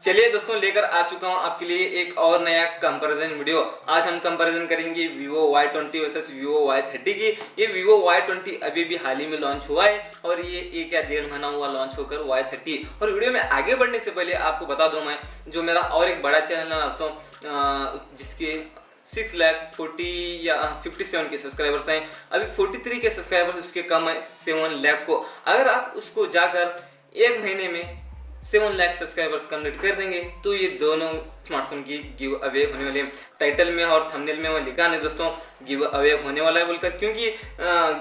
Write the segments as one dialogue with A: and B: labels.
A: चलिए दोस्तों, लेकर आ चुका हूं आपके लिए एक और नया कंपैरिजन वीडियो। आज हम कंपैरिजन करेंगे Vivo Y20 versus Vivo Y30 की। ये Vivo Y20 अभी भी हाल ही में लॉन्च हुआ है और ये 1 या 1.5 महीना हुआ लॉन्च होकर Y30। और वीडियो में आगे बढ़ने से पहले आपको बता दूं, मैं जो मेरा और एक बड़ा चैनल है दोस्तों, जिसके 6,40,000 या 57 के सब्सक्राइबर्स हैं, अभी 43 के सब्सक्राइबर्स उसके कम है 7 लाख को। अगर आप उसको जाकर 1 महीने में 7 लाख सब्सक्राइबर्स कंप्लीट कर देंगे तो ये दोनों स्मार्टफोन की गिव अवे होने वाले हैं। टाइटल में और थंबनेल में मैं लिखा नहीं दोस्तों गिव अवे होने वाला है बोलकर, क्योंकि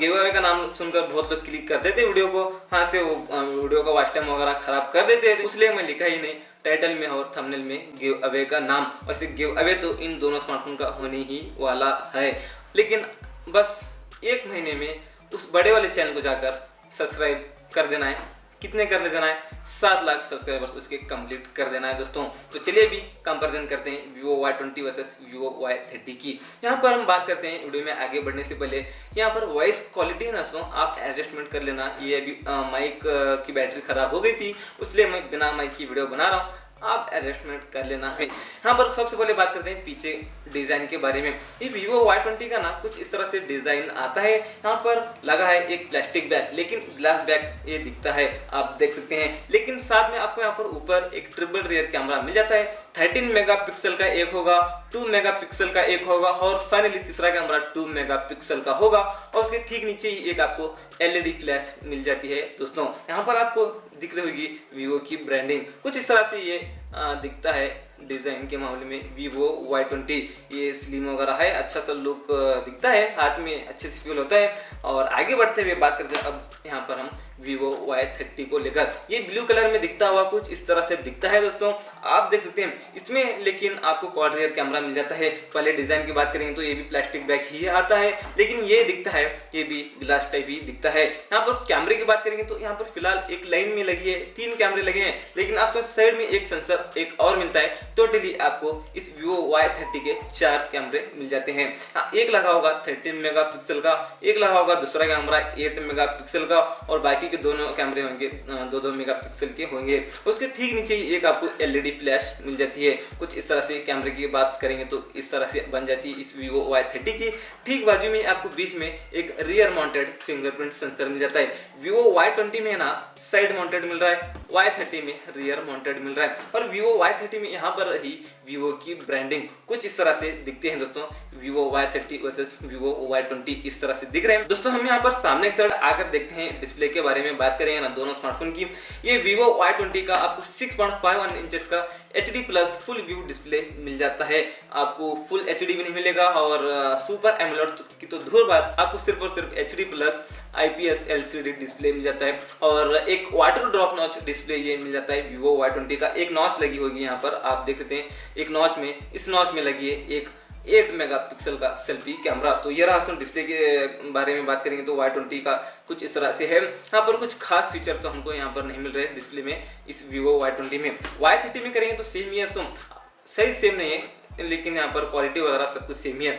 A: गिव अवे का नाम सुनकर बहुत लोग क्लिक कर देते वीडियो को, हाँ से वो वीडियो का वॉच टाइम वगैरह खराब कर देते हैं, इसलिए मैं लिखा ही नहीं टाइटल में और थंबनेल में गिव अवे का नाम। वैसे गिव अवे तो इन दोनों स्मार्टफोन का होने ही वाला है, लेकिन बस 1 महीने में उस बड़े वाले चैनल को जाकर सब्सक्राइब कर देना है। कितने करने देना है? 7 लाख सब्सक्राइबर्स उसके कंप्लीट कर देना है दोस्तों। तो चलिए अभी कंपैरिजन करते हैं Vivo Y20 versus Vivo Y30 की। यहाँ पर हम बात करते हैं, वीडियो में आगे बढ़ने से पहले यहाँ पर वॉइस क्वालिटी है ना दोस्तों, आप एडजस्टमेंट कर लेना। ये अभी माइक की बैटरी खराब हो गई थी, इसलिए मैं बिना माइक की वीडियो बना रहा हूँ, आप एडजस्टमेंट कर लेना है। यहाँ पर सबसे पहले बात करते हैं पीछे डिजाइन के बारे में। ये Vivo Y20 का ना कुछ इस तरह से डिजाइन आता है। यहाँ पर लगा है एक प्लास्टिक बैग, लेकिन ग्लास बैग ये दिखता है, आप देख सकते हैं। लेकिन साथ में आपको यहाँ पर ऊपर एक ट्रिपल रियर कैमरा मिल जाता है। 13 मेगापिक्सल का एक होगा, 2 मेगापिक्सल का एक होगा और फाइनली तीसरा कैमरा 2 मेगापिक्सल का होगा। और उसके ठीक नीचे ही एक आपको LED फ्लैश मिल जाती है दोस्तों। यहाँ पर आपको दिख रही होगी Vivo की ब्रांडिंग, कुछ इस तरह से ये दिखता है। डिजाइन के मामले में Vivo Y20 ये स्लिम वगैरह है, अच्छा सा लुक दिखता है, हाथ में अच्छे से फील होता है। और आगे बढ़ते हुए बात करते हैं अब यहाँ पर हम Vivo Y30 को लेकर। ये ब्लू कलर में दिखता हुआ कुछ इस तरह से दिखता है दोस्तों, आप देख सकते हैं इसमें। लेकिन आपको क्वाड रियर कैमरा मिल जाता है। पहले डिजाइन की बात करेंगे तो ये भी प्लास्टिक बैग ही आता है, लेकिन ये दिखता है ये भी ग्लास टाइप ही दिखता है। यहाँ पर कैमरे की बात करेंगे तो यहाँ पर फिलहाल एक लाइन में लगी है, 3 कैमरे लगे हैं, लेकिन आपको साइड में एक सेंसर एक और मिलता है। टोटली आपको इस Vivo Y30 के 4 कैमरे मिल जाते हैं। हाँ, एक लगा होगा 13 मेगापिक्सल का, एक लगा होगा दूसरा कैमरा 8 मेगापिक्सल का, और बाकी के दोनों कैमरे होंगे 2-2 मेगापिक्सल के होंगे। उसके ठीक नीचे ही एक आपको LED फ्लैश मिल जाती है। कुछ इस तरह से कैमरे की बात करेंगे तो इस तरह से बन जाती है इस Vivo Y30 की। ठीक बाजू में आपको बीच में एक रियर माउंटेड फिंगरप्रिंट सेंसर मिल जाता है। Vivo Y20 में ना साइड माउंटेड मिल रहा है, Y30 में रियर माउंटेड मिल रहा है। और Vivo Y30 में यहाँ पर ही Vivo की ब्रांडिंग कुछ इस तरह से दिखते हैं दोस्तों। Vivo Y30 versus Vivo Y20 इस तरह से दिख रहे हैं दोस्तों। हम यहाँ पर सामने की साइड आकर देखते हैं, डिस्प्ले के बारे में बात करेंगे ना दोनों स्मार्टफोन की। ये Vivo Y20 का आपको 6.51 इंचेस का HD plus full view display मिल जाता है। आपको फुल HD भी नहीं मिलेगा और सुपर एमोलेड की तो दूर बात, आपको सिर्फ और सिर्फ HD plus IPS LCD display मिल जाता है। और एक वाटर ड्रॉप नॉच डिस्प्ले ये मिल जाता है Vivo Y20 का। एक नॉच लगी होगी यहाँ पर, आप देख सकते हैं एक नॉच में, इस नॉच में लगी है एक 8 मेगापिक्सल का सेल्फी कैमरा। तो ये रहा डिस्प्ले के बारे में बात करेंगे तो Y20 का कुछ इस तरह से है। यहाँ पर कुछ खास फीचर तो हमको यहाँ पर नहीं मिल रहे डिस्प्ले में इस Vivo Y20 में। Y30 में करेंगे तो सेम ही है, सही सेम नहीं है, लेकिन यहाँ पर क्वालिटी वगैरह सब कुछ सेम ही है।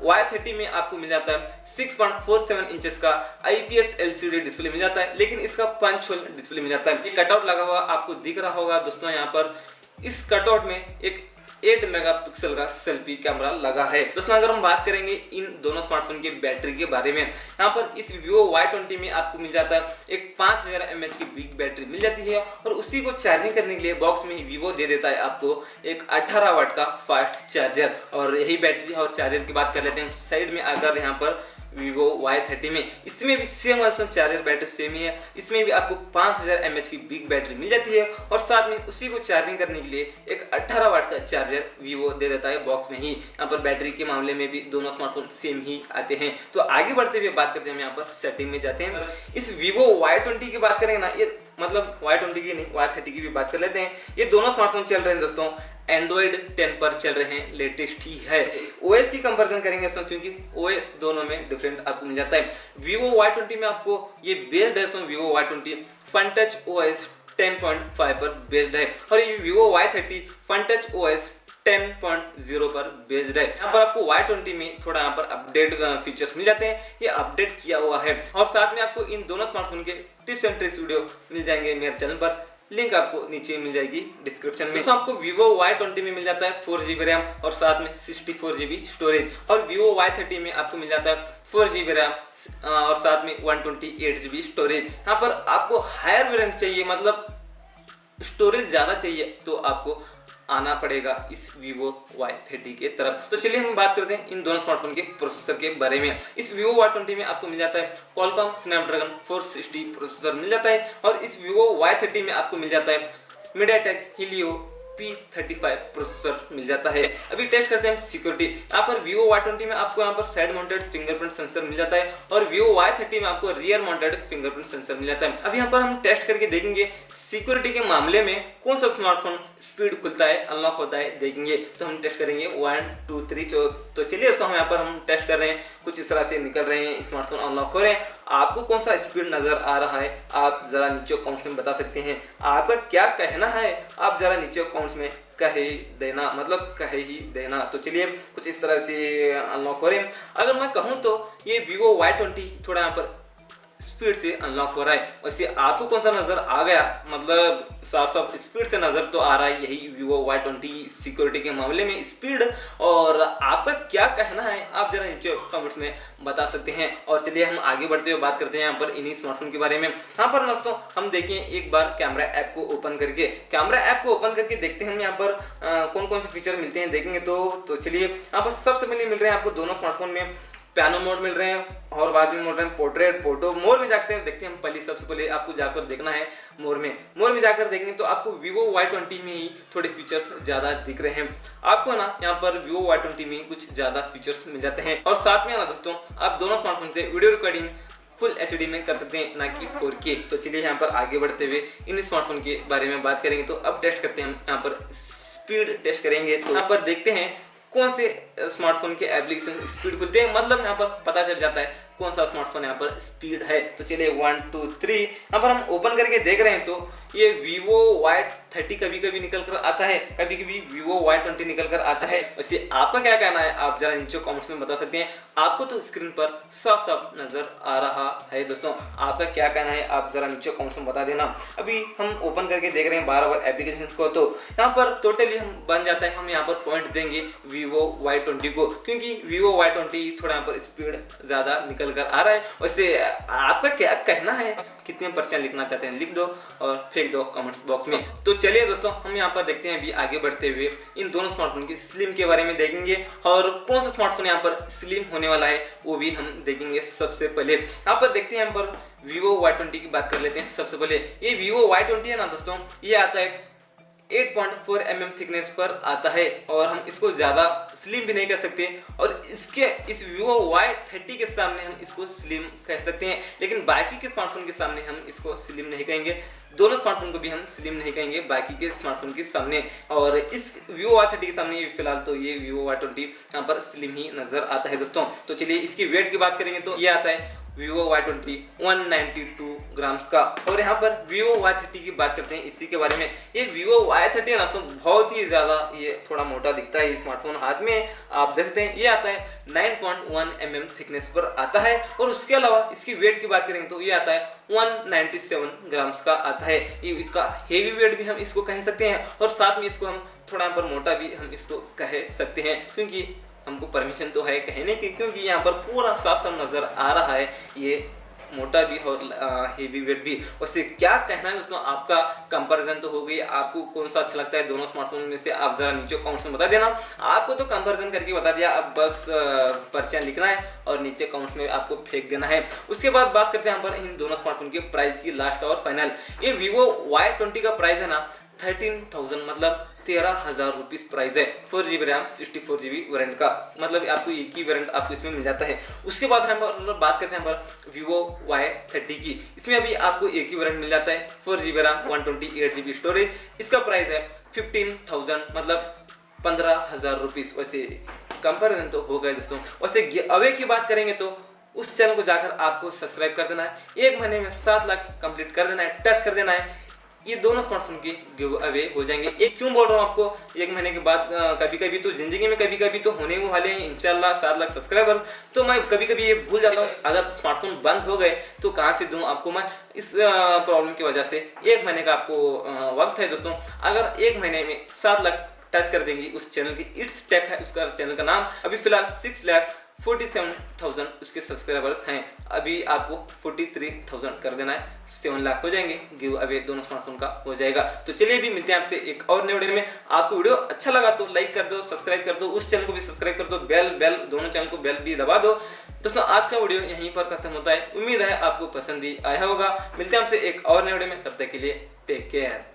A: Y30 में आपको मिल जाता है 6.47 इंचेस का IPS LCD डिस्प्ले मिल जाता है, लेकिन इसका पंच होल डिस्प्ले मिल जाता है। ये कटआउट लगा हुआ आपको दिख रहा होगा दोस्तों। यहाँ पर इस कटआउट में एक 8 मेगापिक्सल का सेल्फी कैमरा लगा है दोस्तों। अगर हम बात करेंगे इन दोनों स्मार्टफोन की बैटरी के बारे में, यहाँ पर इस Vivo Y20 में आपको मिल जाता है एक 5000 mAh की बिग बैटरी मिल जाती है, और उसी को चार्जिंग करने के लिए बॉक्स में ही Vivo दे देता है आपको एक 18 वाट का फास्ट चार्जर। और यही बैटरी और चार्जर की बात कर लेते हैं साइड में आकर। यहाँ पर Vivo Y30 में इसमें भी सेम चार्जर बैटरी सेम ही है, इसमें भी आपको 5000 mAh की बिग बैटरी मिल जाती है, और साथ में उसी को चार्जिंग करने के लिए एक 18 वाट का चार्जर Vivo दे देता है बॉक्स में ही। यहाँ पर बैटरी के मामले में भी दोनों स्मार्टफोन सेम ही आते हैं। तो आगे बढ़ते हुए बात करते हैं, हम यहाँ पर सेटिंग में जाते हैं। इस Vivo Y20 की बात करेंगे ना, ये मतलब Y20 की नहीं Y30 की भी बात कर लेते हैं। ये दोनों स्मार्टफोन चल रहे हैं दोस्तों Android 10 पर चल रहे हैं, लेटेस्ट ही है। OS की कंपैरिजन करेंगे दोस्तों, क्योंकि OS दोनों में डिफरेंट आपको मिल जाता है। Vivo Y20 में आपको ये बेस्ड है दोस्तों, Vivo Y20 FunTouch OS 10.5 पर बेस्ड है, और ये Vivo Y30 FunTouch OS 10.0 पर बेस्ड है। यहाँ पर आपको Y20 में थोड़ा यहाँ पर अपडेट फीचर्स मिल जाते हैं, ये अपडेट किया हुआ है। और साथ में आपको इन दोनों स्मार्टफोन के टिप्स एंड ट्रिक्स वीडियो मिल जाएंगे मेरे चैनल पर। लिंक आपको नीचे मिल जाएगी डिस्क्रिप्शन में। आपको Vivo Y20 में मिल जाता है 4GB रैम और साथ में 64GB स्टोरेज, और Vivo Y30 में आपको मिल जाता है 4GB रैम और साथ में 128GB स्टोरेज। यहाँ पर आपको हायर वेरिएंट चाहिए, मतलब स्टोरेज ज़्यादा चाहिए, तो आपको आना पड़ेगा इस Vivo Y30 के तरफ। तो चलिए हम बात करते हैं इन दोनों स्मार्टफोन के प्रोसेसर के बारे में। इस Vivo Y20 में आपको मिल जाता है Qualcomm Snapdragon 460 प्रोसेसर मिल जाता है, और इस Vivo Y30 में आपको मिल जाता है MediaTek Helio P35 प्रोसेसर मिल जाता है। अभी टेस्ट करते हैं सिक्योरिटी। यहाँ पर Vivo Y20 में आपको यहाँ पर साइड माउंटेड फिंगरप्रिंट सेंसर मिल जाता है, और Vivo Y30 में आपको रियर माउंटेड फिंगरप्रिंट सेंसर मिल जाता है। अभी यहाँ पर हम टेस्ट करके देखेंगे सिक्योरिटी के मामले में कौन सा स्मार्टफोन स्पीड खुलता है, अनलॉक होता है, देखेंगे। तो हम टेस्ट करेंगे 1 2 3। तो चलिए दोस्तों, हम यहाँ पर हम टेस्ट कर रहे हैं, कुछ इस तरह से निकल रहे हैं, स्मार्टफोन अनलॉक हो रहे हैं। आपको कौन सा स्पीड नजर आ रहा है आप जरा नीचे कमेंट्स में बता सकते हैं। आपका क्या कहना है आप जरा नीचे कमेंट्स में कह ही देना, मतलब कह ही देना। तो चलिए, कुछ इस तरह से अनलॉक हो रहे हैं। अगर मैं कहूँ तो ये Vivo Y20 थोड़ा यहाँ पर स्पीड से अनलॉक हो रहा है। वैसे आपको कौन सा नजर आ गया, मतलब साफ साफ स्पीड से नजर तो आ रहा है यही Vivo Y20 सिक्योरिटी के मामले में स्पीड। और आपका क्या कहना है आप जरा नीचे कमेंट्स में बता सकते हैं। और चलिए हम आगे बढ़ते हुए बात करते हैं यहाँ पर इन्हीं स्मार्टफोन के बारे में। यहाँ पर दोस्तों हम देखें एक बार कैमरा ऐप को ओपन करके देखते हैं हम यहाँ पर कौन कौन से फीचर मिलते हैं, देखेंगे। तो चलिए, यहाँ पर सबसे पहले मिल रहे हैं आपको दोनों स्मार्टफोन में पियानो मोड मिल रहे हैं, और बाद में मिल रहे हैं पोर्ट्रेट, फोटो। मोर में जाते हैं, देखते हैं हम सबसे पहले आपको जाकर देखना है मोर में जाकर देखेंगे तो आपको Vivo Y20 में ही थोड़े फीचर्स ज़्यादा दिख रहे हैं। आपको ना यहाँ पर Vivo Y20 में कुछ ज़्यादा फीचर्स मिल जाते हैं, और साथ में ना दोस्तों आप दोनों स्मार्टफोन से वीडियो रिकॉर्डिंग फुल HD में कर सकते हैं, ना कि 4K। तो चलिए यहाँ पर आगे बढ़ते हुए इन स्मार्टफोन के बारे में बात करेंगे। तो अब टेस्ट करते हैं, हम यहाँ पर स्पीड टेस्ट करेंगे। तो यहाँ पर देखते हैं कौन से स्मार्टफोन के एप्लीकेशन स्पीड खुलते हैं, मतलब यहाँ पर पता चल जाता है कौन सा स्मार्टफोन यहाँ पर स्पीड है। तो चलिए 1 2 3 यहाँ पर हम ओपन करके देख रहे हैं। तो ये Vivo Y30 कभी कभी निकल कर आता है, कभी कभी Vivo Y20 निकल कर आता है। वैसे आपका क्या कहना है आप जरा नीचे कमेंट्स में बता सकते हैं। आपको तो स्क्रीन पर साफ साफ नजर आ रहा है दोस्तों, आपका क्या कहना है आप जरा नीचे कमेंट्स में बता देना। अभी हम ओपन करके देख रहे हैं बार एप्लीकेशन को। तो यहाँ पर टोटली हम बन जाता है, हम यहाँ पर पॉइंट देंगे Vivo Y20 को, क्योंकि Vivo Y20 थोड़ा यहाँ पर स्पीड ज्यादा निकल कर आ रहा है। वैसे आपका क्या कहना है, कितने % लिखना चाहते हैं लिख दो और फेंक दो कमेंट्स बॉक्स में। तो चलिए दोस्तों, हम यहाँ पर देखते हैं अभी आगे बढ़ते हुए इन दोनों स्मार्टफोन के स्लिम के बारे में देखेंगे, और कौन सा स्मार्टफोन यहाँ पर स्लिम होने वाला है वो भी हम देखेंगे। सबसे पहले यहाँ पर देखते हैं, यहाँ पर Vivo Y20 की बात कर लेते हैं। सबसे पहले ये Vivo Y20 है ना दोस्तों, ये आता है 8.4 mm थिकनेस पर आता है, और हम इसको ज़्यादा स्लिम भी नहीं कर सकते, और इस Vivo Y30 के सामने हम इसको स्लिम कह सकते हैं, लेकिन बाकी के स्मार्टफोन के सामने हम इसको स्लिम नहीं कहेंगे। दोनों स्मार्टफोन को भी हम स्लिम नहीं कहेंगे बाकी के स्मार्टफोन के सामने, और इस Vivo Y30 के सामने फिलहाल तो ये Vivo Y20 यहाँ पर स्लिम ही नजर आता है दोस्तों। तो चलिए इसकी वेट की बात करेंगे तो ये आता है Vivo Y20 192 ग्राम्स का। और यहाँ पर Vivo Y30 की बात करते हैं इसी के बारे में। ये Vivo Y30 है ना दोस्तों, बहुत ही ज़्यादा ये थोड़ा मोटा दिखता है। स्मार्टफोन हाथ में आप देखते हैं, ये आता है 9.1 mm थिकनेस पर आता है, और उसके अलावा इसकी वेट की बात करेंगे तो ये आता है 197 ग्राम्स का आता है। ये इसका हेवी वेट भी हम इसको कह सकते हैं, और साथ में इसको हम थोड़ा यहाँ पर मोटा भी हम इसको कह सकते हैं, क्योंकि हमको परमिशन तो है कहने की, क्योंकि यहाँ पर पूरा साफ साफ नजर आ रहा है ये मोटा भी और हेवी वेट भी। उससे क्या कहना है दोस्तों आपका, कंपैरिजन तो हो गई। आपको कौन सा अच्छा लगता है दोनों स्मार्टफोन में से आप जरा नीचे कमेंट्स में बता देना। आपको तो कंपैरिजन करके बता दिया, अब बस % लिखना है और नीचे कमेंट्स में आपको फेंक देना है। उसके बाद बात करते हैं यहाँ पर इन दोनों स्मार्टफोन के प्राइस की, लास्ट और फाइनल। ये Vivo Y20 का प्राइस है ना 13,000, मतलब 13,000 रुपीज़ प्राइस है। 4GB रैम 64GB वेरिएंट का, मतलब आपको एक ही वेरिएंट आपको इसमें मिल जाता है। उसके बाद हम बात करते हैं यहाँ पर Vivo Y30 की। इसमें अभी आपको एक ही वेरिएंट मिल जाता है, 4GB रैम 128GB स्टोरेज। इसका प्राइस है 15,000, मतलब 15,000 रुपीज़। वैसे कंपेरिजन तो हो गए दोस्तों। वैसे अवे की बात करेंगे तो उस चैनल को जाकर आपको सब्सक्राइब कर देना है। 1 महीने में 7 लाख कंप्लीट कर देना है, टच कर देना है। ये दोनों स्मार्टफोन की गिव अवे हो जाएंगे। ये क्यों बोल रहा हूँ आपको 1 महीने के बाद, कभी कभी तो जिंदगी में कभी कभी तो होने ही वाले हैं इंशाल्लाह 7 लाख सब्सक्राइबर। तो मैं कभी कभी ये भूल जाता हूँ, अगर स्मार्टफोन बंद हो गए तो कहाँ से दूँ आपको मैं, इस प्रॉब्लम की वजह से 1 महीने का आपको वक्त है दोस्तों। अगर 1 महीने में 7 लाख टच कर देंगी उस चैनल की, इट्स टेक है उसका चैनल का नाम, अभी फिलहाल 6,47,000 उसके सब्सक्राइबर्स हैं। अभी आपको 43,000 कर देना है, 7 लाख हो जाएंगे, गिव अवे दोनों स्मार्टफोन का हो जाएगा। तो चलिए भी मिलते हैं आपसे एक और नए वीडियो में। आपको वीडियो अच्छा लगा तो लाइक कर दो, सब्सक्राइब कर दो, उस चैनल को भी सब्सक्राइब कर दो, बेल दोनों चैनल को बेल भी दबा दो। दोस्तों आज का वीडियो यहीं पर खत्म होता है, उम्मीद है आपको पसंद ही आया होगा। मिलते हैं आपसे एक और नए वीडियो में, तब तक के लिए टेक केयर।